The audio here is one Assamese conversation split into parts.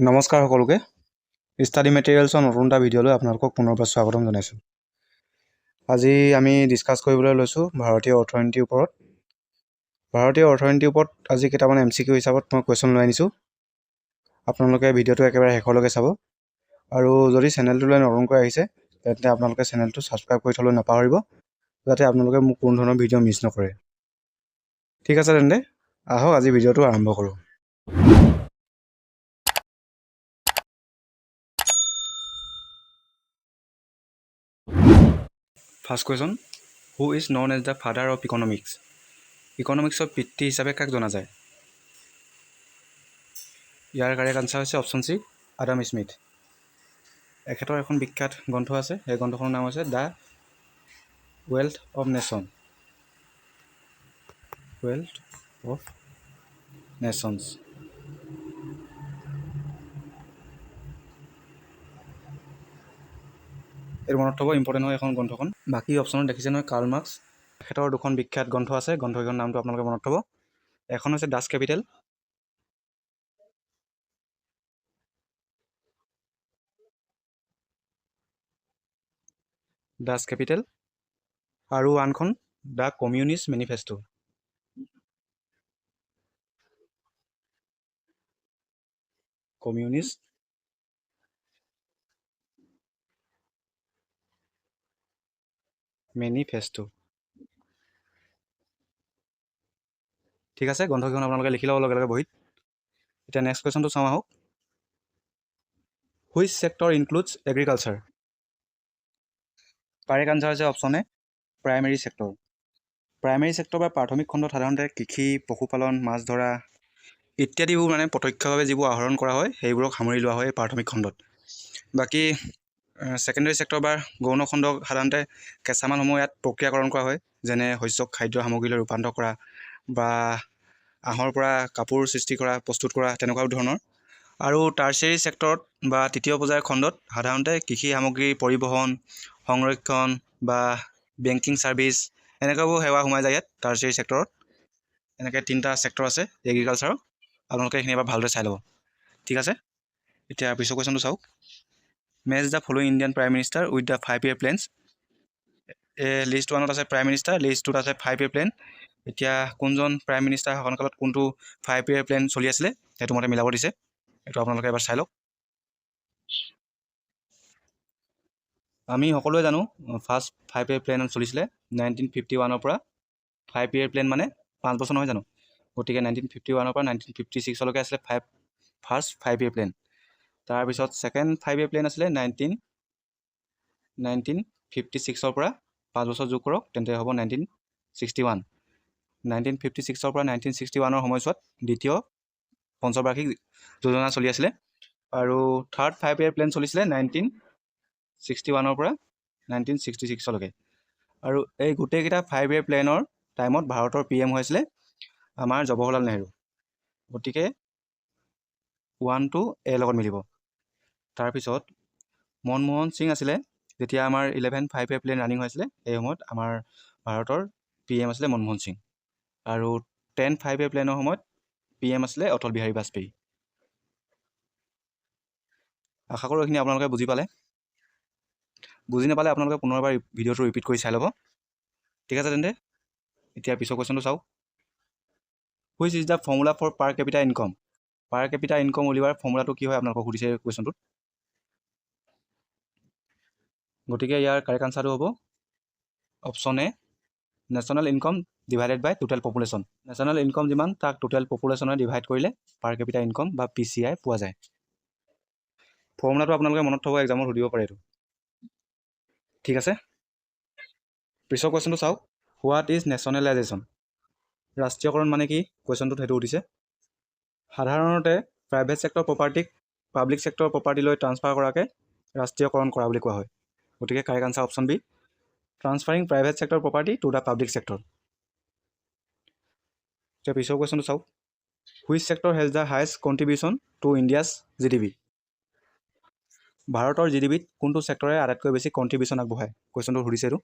নমস্কাৰ সকলোকে ষ্টাডি মেটেৰিয়েলছৰ নতুন এটা ভিডিঅ'লৈ আপোনালোকক পুনৰবাৰ স্বাগতম জনাইছোঁ। আজি আমি ডিছকাছ কৰিবলৈ লৈছোঁ ভাৰতীয় অৰ্থনীতিৰ ওপৰত। ভাৰতীয় অৰ্থনীতিৰ ওপৰত আজি কেইটামান MCQ হিচাপত মই কুৱেশ্যন লৈ আনিছোঁ। আপোনালোকে ভিডিঅ'টো একেবাৰে শেষলৈকে চাব আৰু যদি চেনেলটোলৈ নতুনকৈ আহিছে তেন্তে আপোনালোকে চেনেলটো ছাবস্ক্ৰাইব কৰি থ'বলৈ নাপাহৰিব, যাতে আপোনালোকে মোক কোনো ধৰণৰ ভিডিঅ' মিছ নকৰে। ঠিক আছে তেন্তে আহক আজি ভিডিঅ'টো আৰম্ভ কৰোঁ। First question, who is known as the father of economics? ইকনমিক্সৰ পিতৃ হিচাপে কাক জনা যায়? ইয়াৰ কাৰেক্ট আনচাৰ হৈছে অপশ্যন চি, আডাম স্মিথ। এখেতৰ এখন বিখ্যাত গ্ৰন্থ আছে, সেই গ্ৰন্থখনৰ নাম হৈছে the wealth of nation. Wealth of nations. এইটো মনত থ'ব, ইম্পৰ্টেণ্ট হয় এখন গ্ৰন্থখন। বাকী অপশ্যনত দেখিছে নহয় কাৰ্ল মাৰ্কছ। এখেতৰ দুখন বিখ্যাত গ্ৰন্থ আছে, গ্ৰন্থকেইখনৰ নামটো আপোনালোকে মনত থ'ব। এখন হৈছে ডাছ কেপিটেল, ডাছ কেপিটেল, আৰু আনখন the communist manifesto. Communist manifesto. ঠিক আছে, গ্ৰন্থকেইখন আপোনালোকে লিখি ল'ব লগে লগে বহীত। এতিয়া নেক্সট কুৱেশ্যনটো চাওঁ আহক। Which sector includes agriculture? Correct answer হৈছে option A, primary sector. Primary sector বা প্ৰাথমিক খণ্ডত সাধাৰণতে কৃষি, পশুপালন, মাছ ধৰা ইত্যাদিবোৰ প্ৰত্যক্ষভাৱে যিবোৰ আহৰণ কৰা হয় সেইবোৰক সামৰি লোৱা হয় প্ৰাথমিক খণ্ডত। বাকী ছেকেণ্ডেৰী ছেক্টৰ বা গৌণ খণ্ডক সাধাৰণতে কেঁচা মালসমূহ ইয়াত প্ৰক্ৰিয়াকৰণ কৰা হয়, যেনে শস্যক খাদ্য সামগ্ৰীলৈ ৰূপান্তৰ কৰা বা আঁহৰ পৰা কাপোৰ সৃষ্টি কৰা, প্ৰস্তুত কৰা, তেনেকুৱা ধৰণৰ। আৰু টাৰ্চিয়াৰী ছেক্টৰত বা তৃতীয় পৰ্যায়ৰ খণ্ডত সাধাৰণতে কৃষি সামগ্ৰী পৰিবহণ, সংৰক্ষণ বা বেংকিং ছাৰ্ভিচ এনেকুৱাবোৰ সেৱা সোমাই যায় ইয়াত টাৰ্চিয়াৰী ছেক্টৰত। এনেকৈ তিনিটা ছেক্টৰ আছে এগ্ৰিকালচাৰৰ, আপোনালোকে এইখিনি এবাৰ ভালদৰে চাই ল'ব। ঠিক আছে, এতিয়া পিছৰ কুৱেশ্যনটো চাওক। Match the following Indian prime minister with the 5 year plans. List 1ত আছে প্ৰাইম মিনিষ্টাৰ, লিষ্ট 2ত আছে 5 year প্লেন। এতিয়া কোনজন প্ৰাইম মিনিষ্টাৰ শাসনকালত কোনটো 5 year প্লেন চলি আছিলে সেইটো মতে মিলাব দিছে, এইটো আপোনালোকে এবাৰ চাই লওক। আমি সকলোৱে জানো ফাৰ্ষ্ট 5 year প্লেন চলিছিলে 1951 পৰা। 5 year প্লেন মানে 5 বছৰ নহয় জানো, গতিকে 1951 পৰা 1956লৈকে আছিলে ফাৰ্ষ্ট 5 year প্লেন। তাৰপিছত ছেকেণ্ড 5 year প্লেন আছিলে 1956 পৰা 5 বছৰ যোগ কৰক, তেন্তে হ'ব 1961। 1956 পৰা 1961 সময়ছোৱাত দ্বিতীয় পঞ্চবাৰ্ষিক যোজনা চলি আছিলে। আৰু থাৰ্ড 5 year প্লেন চলিছিলে 1961 পৰা 1966লৈকে। আৰু এই গোটেইকেইটা 5 year প্লেনৰ টাইমত ভাৰতৰ PM হৈছিলে আমাৰ জৱাহৰলাল নেহৰু, গতিকে 1 to A লগত মিলিব। তাৰপিছত মনমোহন সিং আছিলে যেতিয়া আমাৰ 11 5 year প্লেন ৰানিং হৈছিলে, সেই সময়ত আমাৰ ভাৰতৰ PM আছিলে মনমোহন সিং। আৰু 10 5 year প্লেনৰ সময়ত PM আছিলে অটল বিহাৰী বাজপেয়ী। আশা কৰোঁ এইখিনি আপোনালোকে বুজি পালে। বুজি নাপালে আপোনালোকে পুনৰবাৰ ভিডিঅ'টো ৰিপিট কৰি চাই ল'ব। ঠিক আছে তেন্তে এতিয়া পিছৰ কুৱেশ্যনটো চাওক। Which is the formula for per capita income? Per capita income উলিওৱাৰ ফৰ্মুলাটো কি হয় আপোনালোকক সুধিছে কুৱেশ্যনটোত। গতিকে ইয়াৰ কাৰেক্ট আনচাৰটো হ'ব option A, national income divided by total population. National income যিমান তাক টোটেল পপুলেশ্যনে ডিভাইড কৰিলে পাৰ কেপিটা ইনকম বা PCI পোৱা যায়। ফৰ্মুলাটো আপোনালোকে মনত থ'ব, এক্সামত সুধিব পাৰে এইটো। ঠিক আছে, পিছৰ কুৱেশ্যনটো চাওক। What is নেশ্যনেলাইজেশ্যন? ৰাষ্ট্ৰীয়কৰণ মানে কি কুৱেশ্যনটোত সেইটো সুধিছে। সাধাৰণতে প্ৰাইভেট ছেক্টৰ প্ৰপাৰ্টিক পাব্লিক ছেক্টৰ প্ৰপাৰ্টিলৈ ট্ৰান্সফাৰ কৰাকে ৰাষ্ট্ৰীয়কৰণ কৰা বুলি কোৱা হয়। গতিকে correct answer option B, transferring private sector property to the public sector. এতিয়া পিছৰ কুৱেশ্যনটো চাওক। Which sector has the highest contribution to India's GDP? ভাৰতৰ GDPত কোনটো ছেক্টৰে আটাইতকৈ বেছি কণ্ট্ৰিবিউশ্যন আগবঢ়ায় কুৱেশ্যনটো সুধিছে এইটো।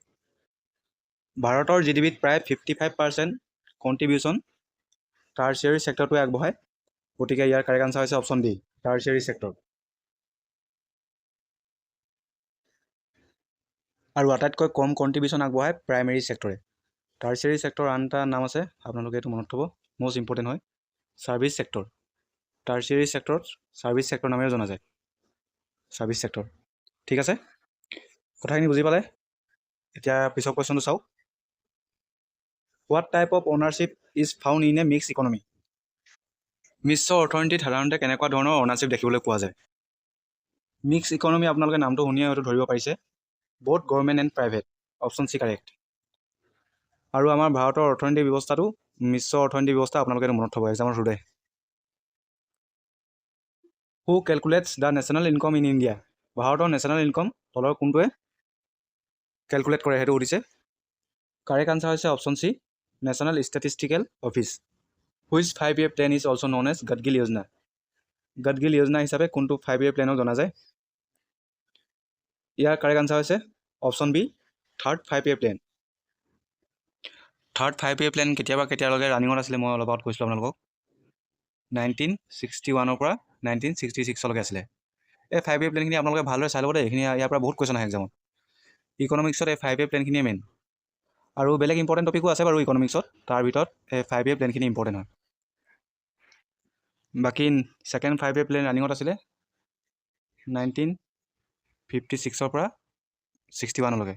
ভাৰতৰ GDPত প্ৰায় 55% কণ্ট্ৰিবিউশ্যন টাৰ্চিয়াৰী ছেক্টৰটোৱে আগবঢ়ায়। গতিকে ইয়াৰ কাৰেক্ট আনচাৰ হৈছে অপশ্যন ডি, টাৰ্চিয়াৰী ছেক্টৰ। আৰু আটাইতকৈ কম কণ্ট্ৰিবিউশ্যন আগবঢ়ায় প্ৰাইমেৰী ছেক্টৰে। টাৰ্চিয়াৰী ছেক্টৰ আন এটা নাম আছে, আপোনালোকে এইটো মনত থ'ব, মষ্ট ইম্পৰ্টেণ্ট হয়, ছাৰ্ভিচ ছেক্টৰ। টাৰ্চিয়াৰী ছেক্টৰত ছাৰ্ভিচ ছেক্টৰ নামেৰে জনা যায়, ছাৰ্ভিচ ছেক্টৰ। ঠিক আছে, কথাখিনি বুজি পালে? এতিয়া পিছৰ কুৱেশ্যনটো চাওক। What type of ownership is found in a mix economy? মিশ্ৰ অৰ্থনীতিত সাধাৰণতে কেনেকুৱা ধৰণৰ অ'নাৰশ্বিপ দেখিবলৈ পোৱা যায়? মিক্স ইকনমি আপোনালোকে নামটো শুনিয়ে হয়তো ধৰিব পাৰিছে, both government and private, option C correct. আৰু আমাৰ ভাৰতৰ অৰ্থনৈতিক ব্যৱস্থাটো মিশ্ৰ অৰ্থনৈতিক ব্যৱস্থা, আপোনালোকে মনত থ'ব, এক্সামত সোধে। Who calculates the national income in India? ভাৰতৰ নেশ্যনেল ইনকম তলৰ কোনটোৱে কেলকুলেট কৰে সেইটো সুধিছে। কাৰেক্ট আনচাৰ হৈছে option C, national statistical office. Which 5 year plan is also' known as Gadgil Yojana? Gadgil Yojana হিচাপে কোনটো 5 year প্লেনক জনা যায়? ইয়াৰ কাৰেক্ট আনচাৰ হৈছে option B, third 5 year plan. Third 5 year plan কেতিয়ালৈকে ৰানিঙত আছিলে, মই অলপ আগত কৈছিলোঁ আপোনালোকক, 1961 পৰা 1966লৈকে আছিলে। এই 5 year প্লেনখিনি আপোনালোকে ভালদৰে চাই ল'ব দেই, এইখিনি ইয়াৰ পৰা বহুত কুৱেশ্যন আহে এক্সামত। ইকনমিক্সত এই 5 year প্লেনখিনিয়ে মেইন, আৰু বেলেগ ইম্পৰ্টেণ্ট টপিকো আছে বাৰু ইকনমিক্সত, তাৰ ভিতৰত এই 5 year প্লেনখিনি ইম্পৰ্টেণ্ট হয়। বাকী ছেকেণ্ড 5 year প্লেন ৰানিঙত আছিলে 1956 পৰা 61লৈকে।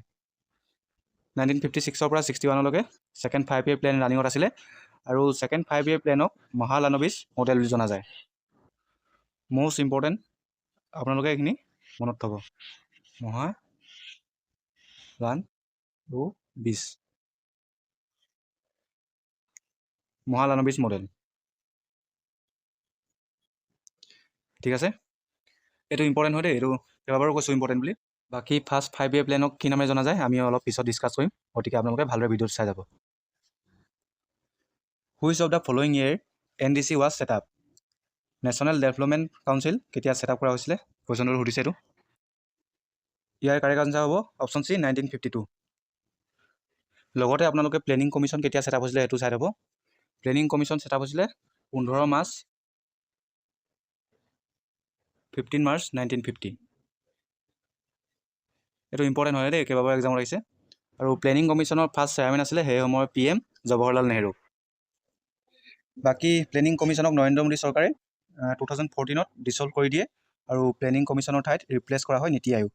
1956 পৰা 61লৈকে ছেকেণ্ড 5 year প্লেন ৰানিঙত আছিলে, আৰু ছেকেণ্ড 5 year প্লেনক মহালানবিছ মডেল বুলি জনা যায়। মষ্ট ইম্পৰ্টেণ্ট, আপোনালোকে এইখিনি মনত থ'ব, মহালানবিছ মডেল। ঠিক আছে, এইটো ইম্পৰ্টেণ্ট হয় দেই, এইটো কেইবাবাৰো কৈছোঁ ইম্পৰ্টেণ্ট বুলি। বাকী ফাৰ্ষ্ট 5 year প্লেনক কি নামে জনা যায় আমি অলপ পিছত ডিছকাছ কৰিম, গতিকে আপোনালোকে ভালদৰে ভিডিঅ'টো চাই যাব। Which of the following year NDC was set up? National development council কেতিয়া ছেট আপ কৰা হৈছিলে, কুৱেশ্যনটো সুধিছে এইটো। ইয়াৰ কাৰেক্ট আনচাৰ হ'ব অপশ্যন চি, 1952। লগতে আপোনালোকে প্লেনিং কমিশ্যন কেতিয়া ছেট আপ হৈছিলে সেইটো চাই থ'ব। প্লেনিং কমিশ্যন ছেট আপ হৈছিলে 15 মাৰ্চ 1950। এইটো ইম্পৰ্টেণ্ট হয় দেই, কেইবাবাৰ এক্সামত আহিছে। আৰু প্লেনিং কমিশ্যনৰ ফাৰ্ষ্ট চেয়াৰমেন আছিলে সেই সময়ৰ PM জৱাহৰলাল নেহৰু। বাকী প্লেনিং কমিশ্যনক নৰেন্দ্ৰ মোদী চৰকাৰে 2014ত ডিছল্ভ কৰি দিয়ে, আৰু প্লেনিং কমিশ্যনৰ ঠাইত ৰিপ্লেচ কৰা হয় নীতি আয়োগ।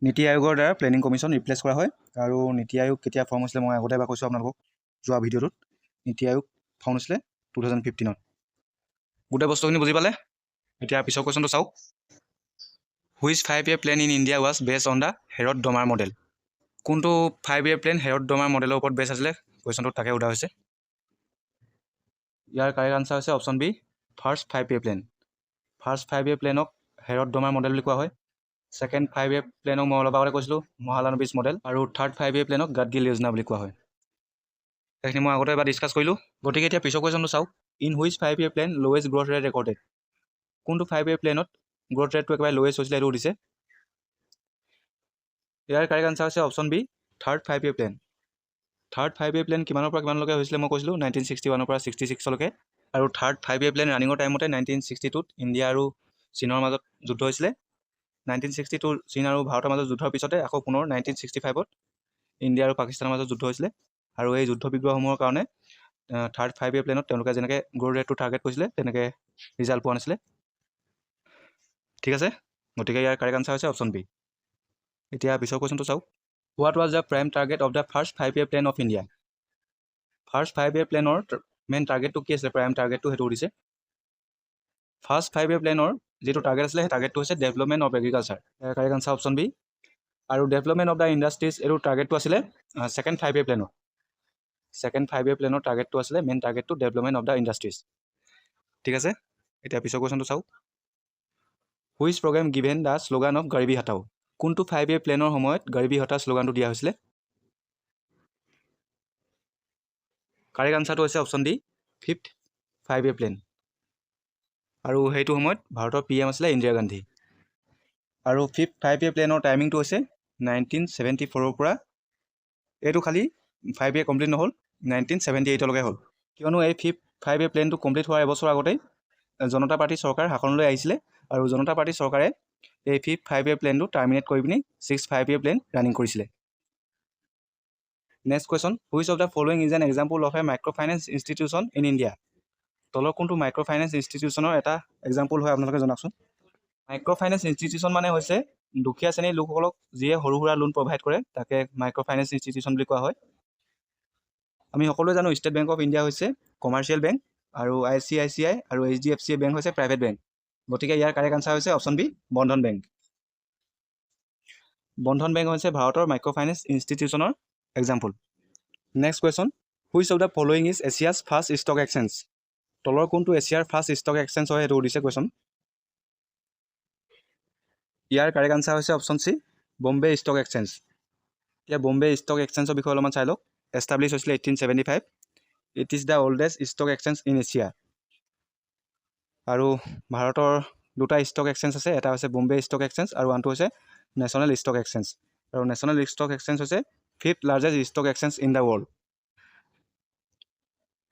নীতি আয়োগৰ দ্বাৰা প্লেনিং কমিশ্যন ৰিপ্লেচ কৰা হয়। আৰু নীতি আয়োগ কেতিয়া ফৰ্ম হৈছিলে মই আগতে এবাৰ কৈছোঁ আপোনালোকক যোৱা ভিডিঅ'টোত, নীতি আয়োগ ফৰ্ম হৈছিলে 2015ত। গোটেই বস্তুখিনি বুজি পালে? এতিয়া পিছৰ কুৱেশ্যনটো চাওক। Which 5 year plan in India was based on the Harrod Domar model? কোনটো 5 year প্লেন হেৰড ডমাৰ মডেলৰ ওপৰত বেছ আছিলে, কুৱেশ্যনটোত তাকে সোধা হৈছে। ইয়াৰ কাৰেক্ট আনচাৰ হৈছে option B, first 5 year plan. First 5 year প্লেনক হেৰড ডমাৰ মডেল বুলি কোৱা হয়। ছেকেণ্ড 5 year প্লেনক মই অলপ আগতে কৈছিলোঁ মহালানবিছ মডেল, আৰু থাৰ্ড 5 year প্লেনক গাডগিল য়োজনা বুলি কোৱা হয়। সেইখিনি মই আগতে এবাৰ ডিছকাছ কৰিলোঁ। গতিকে এতিয়া পিছৰ কুৱেশ্যনটো চাওক। In which 5 year plan lowest growth rate recorded? কোনটো 5 year প্লেনত গ্ৰথ ৰেটটো একেবাৰে লৱেষ্ট হৈছিলে সেইটো সুধিছে। ইয়াৰ কাৰেক্ট আনচাৰ হৈছে option B, third 5 year plan. Third 5 year plan কিমানৰ পৰা কিমানলৈকে হৈছিলে মই কৈছিলোঁ 1961 পৰা 66লৈকে। আৰু থাৰ্ড 5 year প্লেন ৰানিঙৰ টাইমতে 1962ত ইণ্ডিয়া আৰু চীনৰ মাজত যুদ্ধ হৈছিলে। 1962 চীন আৰু ভাৰতৰ মাজত যুদ্ধৰ পিছতে আকৌ পুনৰ 1965ত ইণ্ডিয়া আৰু পাকিস্তানৰ মাজত যুদ্ধ হৈছিলে। আৰু এই যুদ্ধ বিগ্ৰহসমূহৰ কাৰণে থাৰ্ড 5 year প্লেনত তেওঁলোকে যেনেকৈ গ্ৰ'থ ৰেটটো টাৰ্গেট কৰিছিলে তেনেকৈ ৰিজাল্ট পোৱা নাছিলে। ঠিক আছে, গতিকে ইয়াৰ কাৰেক্ট আনচাৰ হৈছে অপশ্যন বি। এতিয়া পিছৰ কুৱেশ্যনটো চাওক। What was the prime target of the first 5 year plan of India? First 5 year প্লেনৰ মেইন টাৰ্গেটটো কি আছিলে, প্ৰাইম টাৰ্গেটটো সেইটো সুধিছে। ফাৰ্ষ্ট 5 year প্লেনৰ যিটো টাৰ্গেট আছিলে সেই টাৰ্গেটটো হৈছে development of agriculture. Correct answer option B. আৰু ডেভেলপমেণ্ট অফ দ্য ইণ্ডাষ্ট্ৰিজ এইটো টাৰ্গেটটো আছিলে ছেকেণ্ড 5 year প্লেনৰ। ছেকেণ্ড 5 year প্লেনৰ টাৰ্গেটটো আছিলে মেইন টাৰ্গেটটো ডেভেলপমেণ্ট অফ দ্য ইণ্ডাষ্ট্ৰিজ। ঠিক আছে, এতিয়া পিছৰ কুৱেশ্যনটো চাওক। Which program given the slogan of garibi hatao? কোনটো 5 year প্লেনৰ সময়ত গৰিবী হটাও শ্লোগানটো দিয়া হৈছিলে? কাৰেক্ট আনচাৰটো হৈছে option D, fifth 5 year plan. আৰু সেইটো সময়ত ভাৰতৰ PM আছিলে ইন্দিৰা গান্ধী। আৰু ফিফ্থ 5 year প্লেনৰ টাইমিংটো হৈছে 1974 পৰা, এইটো খালি 5 year কমপ্লিট নহ'ল, 1978লৈকে হ'ল। কিয়নো এই ফিফ্থ 5 year প্লেনটো কমপ্লিট হোৱাৰ এবছৰ আগতেই জনতা পাৰ্টি চৰকাৰ শাসনলৈ আহিছিলে আৰু জনতা পাৰ্টি চৰকাৰে এই 5 year প্লেনটো টাৰ্মিনেট কৰি পিনি 5 year প্লেন ৰানিং কৰিছিলে। Next question, which of the following is an example of A micro' finance institution in India? তলৰ কোনটো মাইক্ৰ' ফাইনেন্স ইনষ্টিটিউশ্যনৰ এটা এক্সাম্পল হয় আপোনালোকে জনাওকচোন। মাইক্ৰ' ফাইনেন্স ইনষ্টিটিউশ্যন মানে হৈছে দুখীয়া শ্ৰেণীৰ লোকসকলক যিয়ে সৰু সুৰা লোন প্ৰভাইড কৰে তাকে মাইক্ৰ' ফাইনেন্স ইনষ্টিটিউশ্যন বুলি কোৱা হয়। আমি সকলোৱে জানো ষ্টেট বেংক অফ ইণ্ডিয়া হৈছে কমাৰ্চিয়েল বেংক আৰু ICICI আৰু HDFC বেংক হৈছে প্ৰাইভেট বেংক। গতিকে ইয়াৰ কাৰেক্ট আনচাৰ হৈছে option B, Bandhan bank. Bandhan bank হৈছে ভাৰতৰ মাইক্ৰ' ফাইনেন্স ইনষ্টিটিউশ্যনৰ example. Next question, which of the following is Asia's first stock exchange? তলৰ কোনটো এছিয়াৰ ফাৰ্ষ্ট ষ্টক এক্সচেঞ্জ হয় সেইটো সুধিছে কুৱেশ্যন। ইয়াৰ কাৰেক্ট আনচাৰ হৈছে option C, Bombay stock exchange. এতিয়া বম্বে ষ্টক এক্সচেঞ্জৰ বিষয়ে অলপমান চাই লওক। এষ্টাব্লিছ হৈছিলে 1875। It is the oldest stock exchange in Asia. আৰু ভাৰতৰ দুটা ষ্টক এক্সচেঞ্জ আছে, এটা হৈছে বম্বে ষ্টক এক্সচেঞ্জ আৰু আনটো হৈছে নেশ্যনেল ষ্টক এক্সচেঞ্জ। আৰু নেশ্যনেল ষ্টক এক্সচেঞ্জ হৈছে 5th largest stock exchange in the world.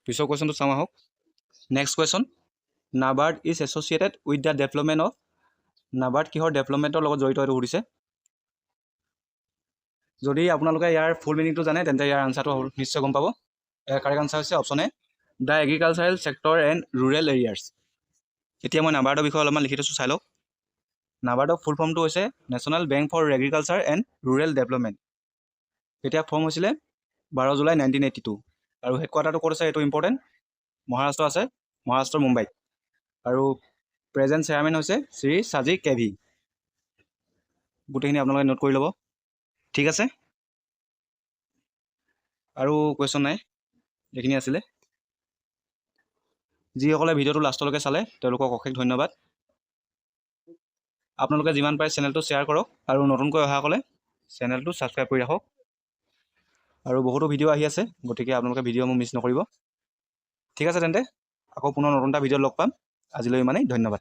পিছৰ কুৱেশ্যনটো চাওঁ আহক। Next question, NABARD is associated with the development of? NABARD কিহৰ ডেভেলপমেণ্টৰ লগত জড়িত এইটো সুধিছে। যদি আপোনালোকে ইয়াৰ ফুল মিনিংটো জানে তেন্তে ইয়াৰ আনচাৰটো নিশ্চয় গম পাব। ইয়াৰ কাৰেক্ট আনচাৰ হৈছে option A, the agricultural sector and rural areas. এতিয়া মই নাবাৰ্ডৰ বিষয়ে অলপমান লিখি থৈছোঁ, চাই লওক। নাবাৰ্ডৰ ফুল ফৰ্মটো হৈছে national bank for agriculture and rural development. এতিয়া ফৰ্ম হৈছিলে 12 জুলাই 1982 আৰু হেডকোৱাৰ্টাৰটো ক'ত আছে এইটো ইম্পৰ্টেণ্ট, মহাৰাষ্ট্ৰ আছে, মহাৰাষ্ট্ৰৰ মুম্বাইত। আৰু প্ৰেজেণ্ট চেয়াৰমেন হৈছে শ্ৰী সাজি কেভি। গোটেইখিনি আপোনালোকে নোট কৰি ল'ব, ঠিক আছে। আৰু কুৱেশ্যন নাই, এইখিনি আছিলে। যিসকলে ভিডিঅ'টো লাষ্টলৈকে চালে তেওঁলোকক অশেষ ধন্যবাদ। আপোনালোকে যিমান পাৰে চেনেলটো শ্বেয়াৰ কৰক আৰু নতুনকৈ অহাসকলে চেনেলটো ছাবস্ক্ৰাইব কৰি ৰাখক। আৰু বহুতো ভিডিঅ' আহি আছে, গতিকে আপোনালোকে ভিডিঅ'সমূহ মিছ নকৰিব। ঠিক আছে তেন্তে আকৌ পুনৰ নতুন এটা ভিডিঅ'ত লগ পাম। আজিলৈ ইমানেই, ধন্যবাদ।